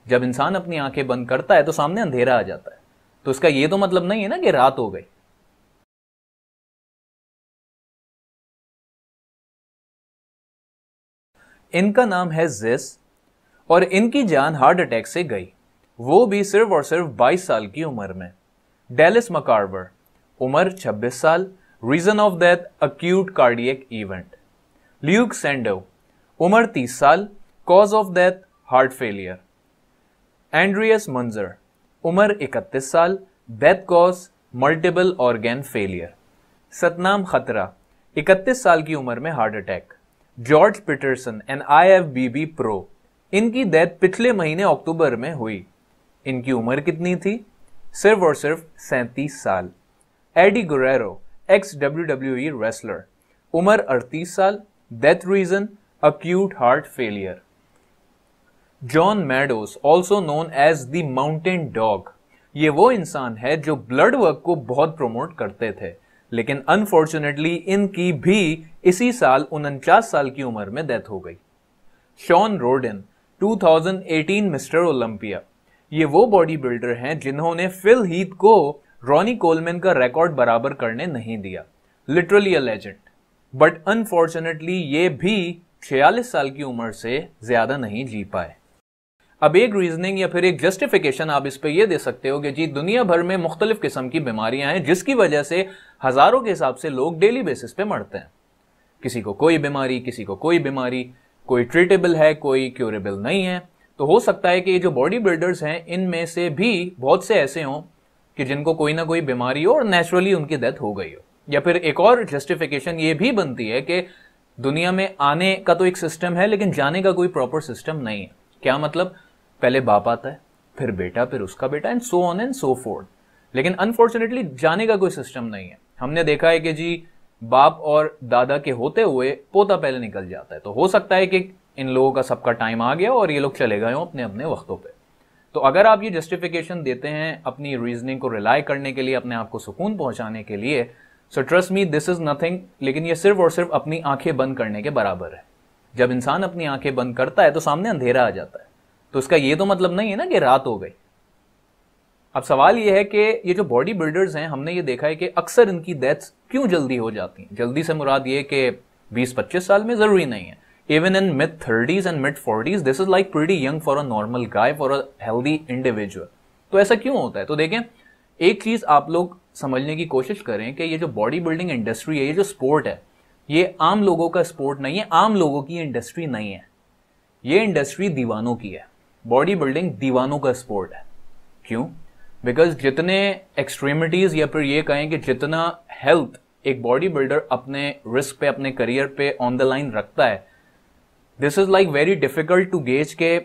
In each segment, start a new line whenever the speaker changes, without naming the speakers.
जब इंसान अपनी आंखें बंद करता है तो सामने अंधेरा आ जाता है। तो इसका ये तो मतलब नहीं है ना कि रात हो गई। इनका नाम है जिस और इनकी जान हार्ट अटैक से गई, वो भी सिर्फ और सिर्फ 22 साल की उम्र में। डेलिस मकार्वर, उम्र 26 साल, reason of death acute cardiac event. Luke Sandow, उम्र 30 साल, cause of death heart failure. Andreas Munzer, उम्र 31 साल, death cause multiple organ failure. Satnam Khatra, 31 साल की उम्र में heart attack. George Peterson and IFBB pro, इनकी डेथ पिछले महीने अक्टूबर में हुई। इनकी उम्र कितनी थी? सिर्फ और सिर्फ 37 साल। Eddie Guerrero, ex WWE wrestler, उम्र 38 साल, death reason acute heart failure. John Meadows, also known as the Mountain Dog, ये वो इंसान है जो ब्लड वर्क को बहुत प्रमोट करते थे, लेकिन अनफॉर्चुनेटली इनकी भी इसी साल 49 साल की उम्र में डेथ हो गई। शॉन रोडन, 2018 मिस्टर ओलंपिया, ये वो बॉडी बिल्डर हैं जिन्होंने फिल हीथ को रॉनी कोलमैन का रिकॉर्ड बराबर करने नहीं दिया। Literally a legend, but unfortunately ये भी 46 साल की उम्र से ज्यादा नहीं जी पाए। अब एक रीजनिंग या फिर एक जस्टिफिकेशन आप इस पे ये दे सकते हो कि जी दुनिया भर में मुख्तलिफ किस्म की बीमारियां हैं जिसकी वजह से हजारों के हिसाब से लोग डेली बेसिस पे मरते हैं। किसी को कोई बीमारी, किसी को कोई बीमारी, कोई ट्रीटेबल है, कोई क्यूरेबल नहीं है। तो हो सकता है कि ये जो बॉडी बिल्डर्स हैं इनमें से भी बहुत से ऐसे हों कि जिनको कोई ना कोई बीमारी हो और नेचुरली उनकी डेथ हो गई हो। या फिर एक और जस्टिफिकेशन ये भी बनती है कि दुनिया में आने का तो एक सिस्टम है लेकिन जाने का कोई प्रॉपर सिस्टम नहीं है। क्या मतलब? पहले बाप आता है, फिर बेटा, फिर उसका बेटा, and so on and so fourth. लेकिन अनफॉर्चुनेटली जाने का कोई सिस्टम नहीं है। हमने देखा है कि जी बाप और दादा के होते हुए पोता पहले निकल जाता है। तो हो सकता है कि इन लोगों का सबका टाइम आ गया और ये लोग चले गए हों अपने अपने वक्तों पे। तो अगर आप ये जस्टिफिकेशन देते हैं अपनी रीजनिंग को रिलाई करने के लिए, अपने आप को सुकून पहुंचाने के लिए, so trust me this is nothing. लेकिन ये सिर्फ और सिर्फ अपनी आंखें बंद करने के बराबर है। जब इंसान अपनी आंखें बंद करता है तो सामने अंधेरा आ जाता है। तो इसका ये तो मतलब नहीं है ना कि रात हो गई। अब सवाल ये है कि ये जो बॉडी बिल्डर्स हैं, हमने ये देखा है कि अक्सर इनकी डेथ्स क्यों जल्दी हो जाती हैं। जल्दी से मुराद ये कि 20-25 साल में, जरूरी नहीं है। Even in mid 30s and mid 40s this is like pretty young for a normal guy, for a healthy individual. तो ऐसा क्यों होता है? तो देखें, एक चीज आप लोग समझने की कोशिश करें कि ये जो बॉडी बिल्डिंग इंडस्ट्री है, ये जो स्पोर्ट है, ये आम लोगों का स्पोर्ट नहीं है, आम लोगों की इंडस्ट्री नहीं है। ये इंडस्ट्री दीवानों की है। बॉडी बिल्डिंग दीवानों का स्पोर्ट है। क्यों? बिकॉज जितने एक्सट्रीमिटीज या फिर ये कहें कि जितना हेल्थ एक बॉडी बिल्डर अपने रिस्क पे, अपने करियर पे ऑन द लाइन रखता है, this is like very difficult to gauge के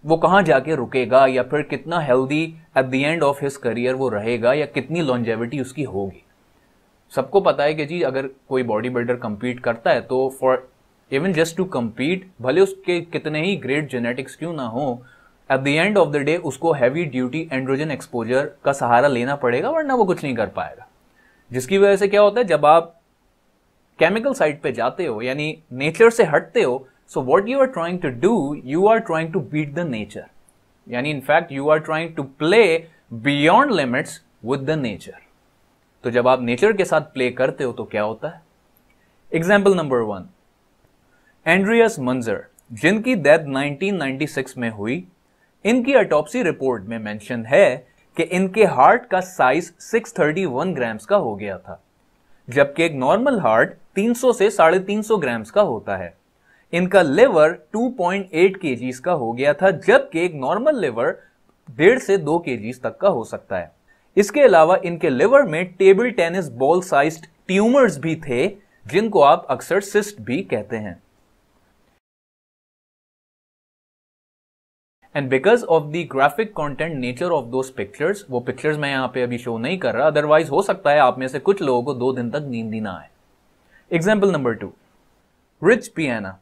वो कहां जाके रुकेगा या फिर कितना healthy at the end of his career वो रहेगा या कितनी लॉन्जेविटी उसकी होगी। सबको पता है कि जी अगर कोई बॉडी बिल्डर कंपीट करता है तो for even just to compete, भले उसके कितने ही ग्रेट जेनेटिक्स क्यों ना हो, at the end of the day उसको हैवी ड्यूटी एंड्रोजन एक्सपोजर का सहारा लेना पड़ेगा, वरना वो कुछ नहीं कर पाएगा। जिसकी वजह से क्या होता है, जब आप केमिकल साइड पे जाते हो यानी नेचर से हटते हो, so what you are trying to do, you are trying to beat the nature, यानी in fact you are trying to play beyond limits with the nature. तो जब आप नेचर के साथ प्ले करते हो तो क्या होता है? एग्जाम्पल नंबर 1, एंड्रियस मंजर, जिनकी डेथ 1996 में हुई। इनकी ऑटोप्सी रिपोर्ट में मेंशन है कि इनके हार्ट का साइज 631 ग्राम्स का हो गया था, जबकि एक नॉर्मल हार्ट 300 से 350 ग्राम्स का होता है। इनका लिवर 2.8 kgs का हो गया था, जबकि एक नॉर्मल लिवर 1.5 से 2 kgs तक का हो सकता है। इसके अलावा इनके लिवर में table tennis ball sized tumours भी थे, जिनको आप अक्सर सिस्ट भी कहते हैं। And because of the graphic content nature of those pictures, वो पिक्चर्स मैं यहां पे अभी शो नहीं कर रहा, अदरवाइज हो सकता है आप में से कुछ लोगों को 2 दिन तक नींद ही ना आए। एग्जाम्पल नंबर 2, रिच पियाना।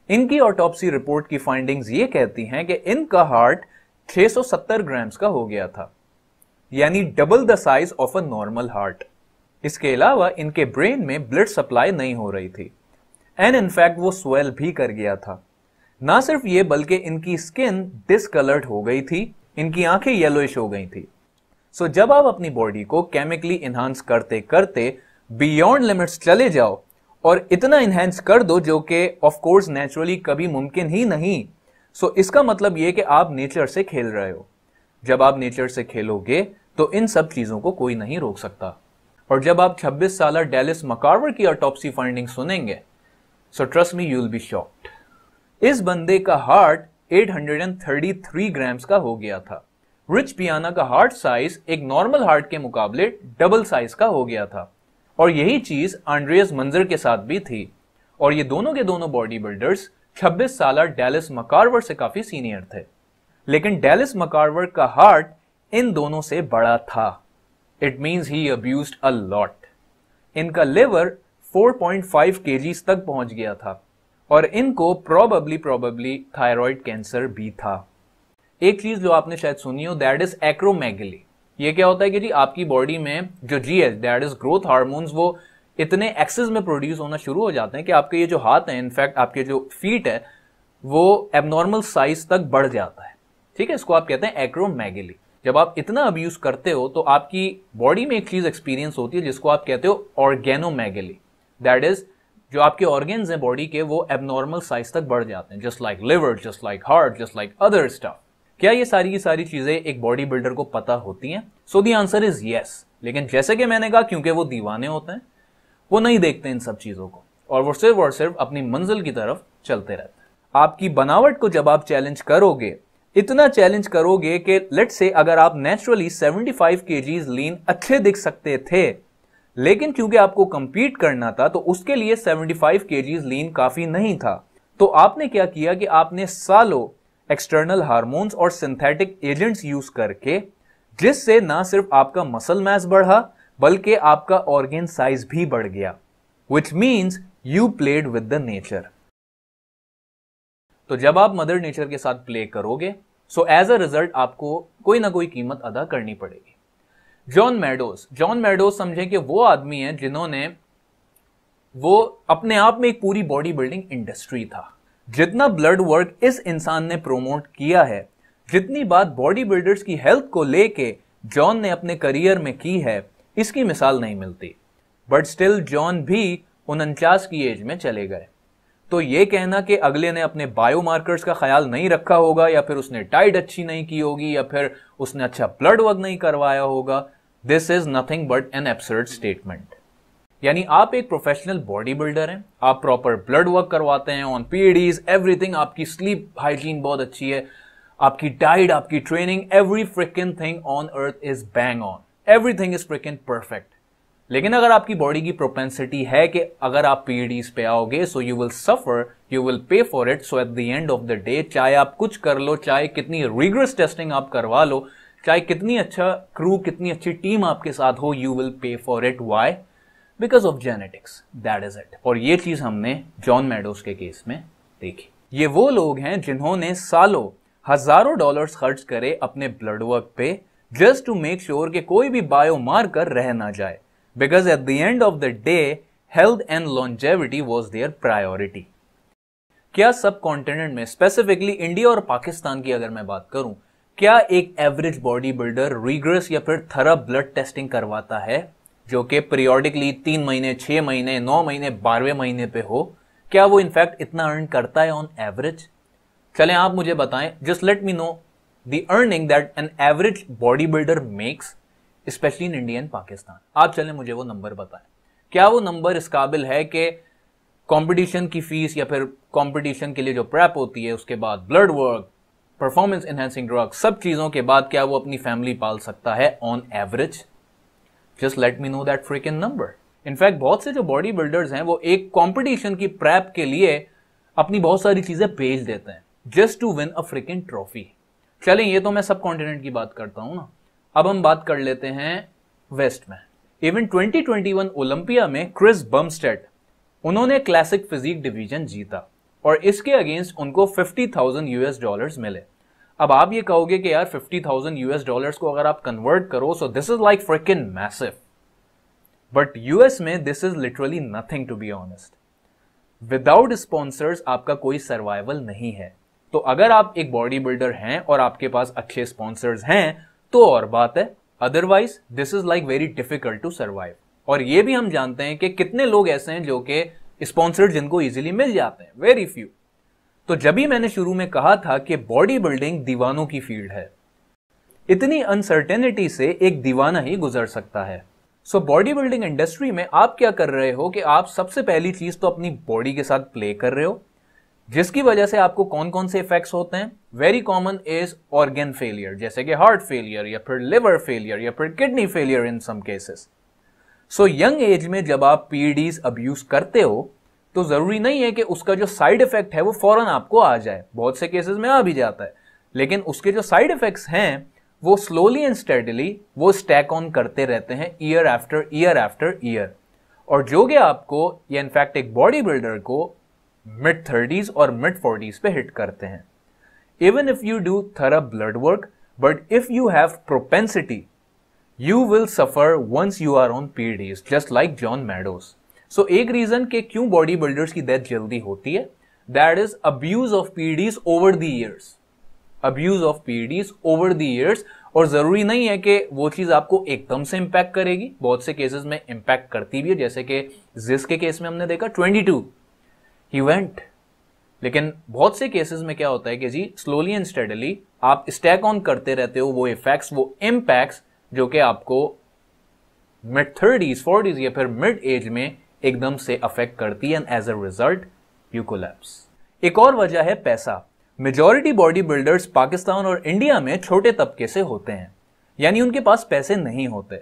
इनकी ऑटोप्सी रिपोर्ट की फाइंडिंग्स ये कहती हैं कि इनका हार्ट 670 ग्राम्स का हो गया था, यानी double the size of a normal heart. इसके अलावा इनके ब्रेन में ब्लड सप्लाई नहीं हो रही थी एंड इनफैक्ट वो स्वेल भी कर गया था। ना सिर्फ ये बल्कि इनकी स्किन डिसकलर्ड हो गई थी, इनकी आंखें येलोइश हो गई थी। सो जब आप अपनी बॉडी को केमिकली इन्हांस करते करते बियॉन्ड लिमिट्स चले जाओ और इतना इन्हेंस कर दो जो कि ऑफ कोर्स नेचुरली कभी मुमकिन ही नहीं, सो इसका मतलब यह कि आप नेचर से खेल रहे हो। जब आप नेचर से खेलोगे तो इन सब चीजों को कोई नहीं रोक सकता। और जब आप 26 साल डेलिस मकार्वर की ऑटोप्सी फाइंडिंग सुनेंगे, so trust me, you will be shocked. इस बंदे का हार्ट 833 ग्राम्स का हो गया था। रिच पियाना का हार्ट साइज एक नॉर्मल हार्ट के मुकाबले डबल साइज का हो गया था। और यही चीज आंड्रियस मंजर के साथ भी थी। और ये दोनों के दोनों बॉडी बिल्डर्स 26 साल डेलिस मकार्वर से काफी सीनियर थे। लेकिन डेलिस मकार्वर का हार्ट इन दोनों से बड़ा था। It means he abused a lot. इनका लिवर 4.5 kgs तक पहुंच गया था और इनको प्रोबेबली थायराइड कैंसर भी था। एक चीज जो आपने शायद सुनी हो, दैट इज एक्रोमेगली। ये क्या होता है कि जी आपकी बॉडी में जो GH, that is growth hormones, वो इतने एक्सेस में प्रोड्यूस होना शुरू हो जाते हैं कि आपके ये जो हाथ हैं, इनफैक्ट आपके जो फीट है, वो एबनॉर्मल साइज तक बढ़ जाता है। ठीक है, इसको आप कहते हैं एक्रोमेगली। जब आप इतना अब्यूज करते हो तो आपकी बॉडी में एक चीज एक्सपीरियंस होती है जिसको आप कहते हो ऑर्गेनोमेगली। दैट इज जो आपके ऑर्गेन्स हैं बॉडी के, वो एबनॉर्मल साइज तक बढ़ जाते हैं, just like liver, just like heart, just like other stuff. क्या ये सारी की सारी चीजें एक बॉडी बिल्डर को पता होती हैं? So the answer is yes. लेकिन जैसे कि मैंने कहा, क्योंकि वो दीवाने होते हैं, वो नहीं देखते इन सब चीजों को और वो सिर्फ अपनी मंजिल की तरफ चलते रहते हैं। आपकी बनावट को जब आप चैलेंज करोगे, इतना चैलेंज करोगे कि लेट्स से अगर आप नेचुरली 75 kgs लीन अच्छे दिख सकते थे, लेकिन क्योंकि आपको कंपीट करना था तो उसके लिए 75 kgs लीन काफी नहीं था, तो आपने क्या किया कि आपने सालों एक्सटर्नल हार्मोन्स और सिंथेटिक एजेंट्स यूज करके, जिससे ना सिर्फ आपका मसल मास बढ़ा बल्कि आपका ऑर्गन साइज भी बढ़ गया, which means you played with the nature. तो जब आप मदर नेचर के साथ प्ले करोगे, सो एज अ रिजल्ट आपको कोई ना कोई कीमत अदा करनी पड़ेगी। जॉन मेडोज समझें कि वो आदमी है जिन्होंने, वो अपने आप में एक पूरी बॉडी बिल्डिंग इंडस्ट्री था। जितना ब्लड वर्क इस इंसान ने प्रोमोट किया है, जितनी बात बॉडी बिल्डर्स की हेल्थ को लेके जॉन ने अपने करियर में की है, इसकी मिसाल नहीं मिलती। बट स्टिल जॉन भी 49 की एज में चले गए। तो ये कहना कि अगले ने अपने बायोमार्कर्स का ख्याल नहीं रखा होगा, या फिर उसने डाइट अच्छी नहीं की होगी, या फिर उसने अच्छा ब्लड वर्क नहीं करवाया होगा, this is nothing but an absurd statement. यानी आप एक प्रोफेशनल बॉडी बिल्डर हैं, आप प्रॉपर ब्लड वर्क करवाते हैं ऑन पीएडीज, एवरीथिंग, आपकी स्लीप हाइजीन बहुत अच्छी है, आपकी डाइट, आपकी training, every fricking thing on earth is bang on, everything is fricking perfect. लेकिन अगर आपकी बॉडी की प्रोपेंसिटी है कि अगर आप पीएडीज पे आओगे, so you will suffer, you will pay for it. So eight the end of the day, चाहे आप कुछ कर लो, चाहे कितनी रिगरस टेस्टिंग आप करवा लो, चाहे कितनी अच्छा क्रू, कितनी अच्छी टीम आपके साथ हो, you will pay for it. Why? Because of genetics, that is it. और ये चीज हमने जॉन मेडोज के केस में देखी। ये वो लोग हैं जिन्होंने सालों हजारों डॉलर्स खर्च करे अपने ब्लड वर्क पे, जस्ट टू मेक श्योर कि कोई भी बायोमार्कर रह ना जाए, because at the end of the day health and longevity was their priority। क्या सब कॉन्टिनेंट में, स्पेसिफिकली इंडिया और पाकिस्तान की अगर मैं बात करूं, क्या एक एवरेज बॉडी बिल्डर रिगरस या फिर थरा ब्लड टेस्टिंग करवाता है, जो कि पीरियोडिकली 3 महीने, 6 महीने, 9 महीने, 12वें महीने पे हो? क्या वो इनफैक्ट इतना अर्न करता है ऑन एवरेज? चलें आप मुझे बताएं, just let me know the earning that an average body builder makes, specially in India and Pakistan. आप चलें मुझे वो नंबर बताएं। क्या वो नंबर इस काबिल है कि कंपटीशन की फीस या फिर कंपटीशन के लिए जो प्रेप होती है, उसके बाद blood work, performance enhancing drug, सब चीजों के बाद क्या वो अपनी फैमिली पाल सकता है on average? Just let me know that fricking number. In fact बहुत से जो बॉडी बिल्डर्स हैं, वो एक कंपटीशन की प्रेप के लिए अपनी बहुत सारी चीजें बेच देते हैं just to win a freaking trophy. चलें, ये तो मैं सब कॉन्टिनेंट की बात करता हूं ना। अब हम बात कर लेते हैं वेस्ट में। इवन 2021 ओलंपिया में क्रिस बमस्टेड, उन्होंने क्लासिक फिजिक डिवीजन जीता और इसके अगेंस्ट उनको $50,000 मिले। अब आप ये कहोगे कि यार $50,000 को अगर आप कन्वर्ट करो, so this is like freaking massive, but US में this is literally nothing to be honest. Without sponsors आपका कोई सर्वाइवल नहीं है। तो अगर आप एक बॉडी बिल्डर हैं और आपके पास अच्छे स्पॉन्सर्स हैं तो और बात है, otherwise this is like very difficult to survive. और ये भी हम जानते हैं कि कितने लोग ऐसे हैं जो कि स्पॉन्सर जिनको इजीली मिल जाते हैं, वेरी फ्यू। तो जब भी मैंने शुरू में कहा था कि बॉडी बिल्डिंग दीवानों की फील्ड है, इतनी अनसर्टेनिटी से एक दीवाना ही गुजर सकता है। सो बॉडी बिल्डिंग इंडस्ट्री में आप क्या कर रहे हो कि आप सबसे पहली चीज तो अपनी बॉडी के साथ प्ले कर रहे हो, जिसकी वजह से आपको कौन कौन से इफेक्ट्स होते हैं। Very common is organ failure, जैसे कि हार्ट फेलियर या फिर लिवर फेलियर या फिर kidney failure in some cases. So young age में जब आप पीईडीज अब्यूज करते हो तो जरूरी नहीं है कि उसका जो साइड इफेक्ट है वो फौरन आपको आ जाए, बहुत से केसेस में आ भी जाता है, लेकिन उसके जो साइड इफेक्ट्स हैं वो स्लोली एंड स्टेडली वो स्टैक ऑन करते रहते हैं year after year after year, और जो कि आपको या इनफैक्ट एक बॉडी बिल्डर को मिड 30s और मिड 40s पे हिट करते हैं। Even if you do thorough blood work, but if you have propensity you will suffer once you are on PEDs, just like John Meadows. So एक reason कि क्यों body builders की death जल्दी होती है, that is abuse of PEDs over the years, abuse of PEDs over the years. और जरूरी नहीं है कि वो चीज आपको एकदम से इंपैक्ट करेगी, बहुत से केसेस में इंपैक्ट करती भी है, जैसे कि जिस के केस में हमने देखा 22 ही वेंट। लेकिन बहुत से केसेस में क्या होता है कि जी स्लोली एंड स्टेडली आप स्टैक ऑन करते रहते हो वो इफेक्ट्स, वो इंपैक्ट्स जो कि आपको मिड 30s 40s या फिर मिड एज में एकदम से अफेक्ट करती है, and as a result you collapse. एक और वजह है पैसा। मेजॉरिटी बॉडी बिल्डर्स पाकिस्तान और इंडिया में छोटे तबके से होते हैं, यानी उनके पास पैसे नहीं होते,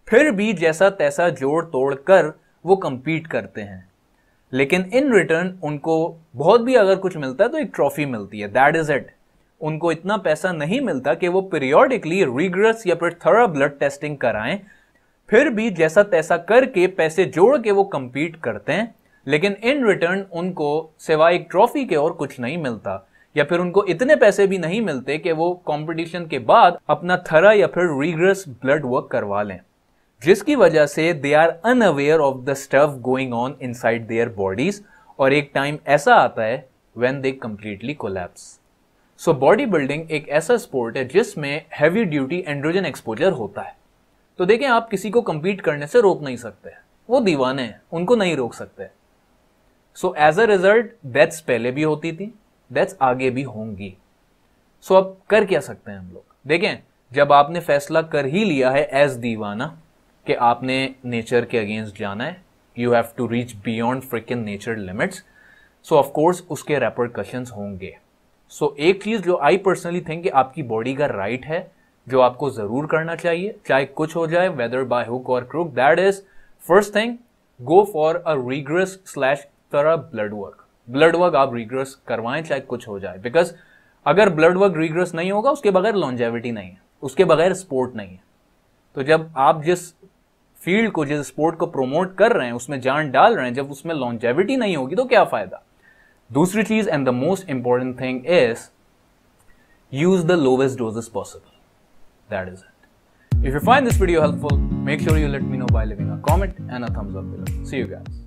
फिर भी जैसा तैसा जोड़ तोड़ कर वो कंपीट करते हैं। लेकिन इन रिटर्न उनको बहुत भी अगर कुछ मिलता है तो एक ट्रॉफी मिलती है, दैट इज इट। उनको इतना पैसा नहीं मिलता कि वो पीरियोडिकली रिग्रेस या फिर थॉरो ब्लड टेस्टिंग कराएं, फिर भी जैसा तैसा करके पैसे जोड़ के वो कंपीट करते हैं, लेकिन इन रिटर्न उनको सिवाय एक ट्रॉफी के और कुछ नहीं मिलता, या फिर उनको इतने पैसे भी नहीं मिलते कि वो कंपटीशन के बाद अपना थरा या फिर रिग्रेस ब्लड वर्क करवा लें, जिसकी वजह से they are unaware of the stuff going on inside their bodies, और एक टाइम ऐसा आता है when they completely collapse. So bodybuilding एक ऐसा स्पोर्ट है जिसमें हैवी ड्यूटी एंड्रोजन एक्सपोजर होता है। तो देखें, आप किसी को कंपीट करने से रोक नहीं सकते, वो दीवाने हैं, उनको नहीं रोक सकते। So as a result deaths पहले भी होती थी, डेथ्स आगे भी होंगी। सो अब कर क्या सकते हैं हम लोग? देखें, जब आपने फैसला कर ही लिया है एज दीवाना कि आपने नेचर के अगेंस्ट जाना है, you have to reach beyond freaking nature limits, so of course उसके रेपरकशंस होंगे। सो एक चीज जो आई पर्सनली थिंक कि आपकी बॉडी का राइट है, जो आपको जरूर करना चाहिए, चाहे कुछ हो जाए, वेदर बाय हुक और crook, that is first thing, go for a rigorous slash thorough blood work. Blood work आप रिग्रेस करवाएं चाहे कुछ हो जाए, बिकॉज अगर ब्लड वर्क रिग्रेस नहीं होगा उसके बगैर लॉन्जेविटी नहीं है, उसके बगैर स्पोर्ट नहीं है। तो जब आप जिस फील्ड को, जिस स्पोर्ट को प्रोमोट कर रहे हैं, उसमें जान डाल रहे हैं, जब उसमें लॉन्जेविटी नहीं होगी तो क्या फायदा। दूसरी चीज and the most important thing is use the lowest doses possible, that is it. If you find this video helpful, make sure you let me know by leaving a comment and a thumbs up below. See you guys.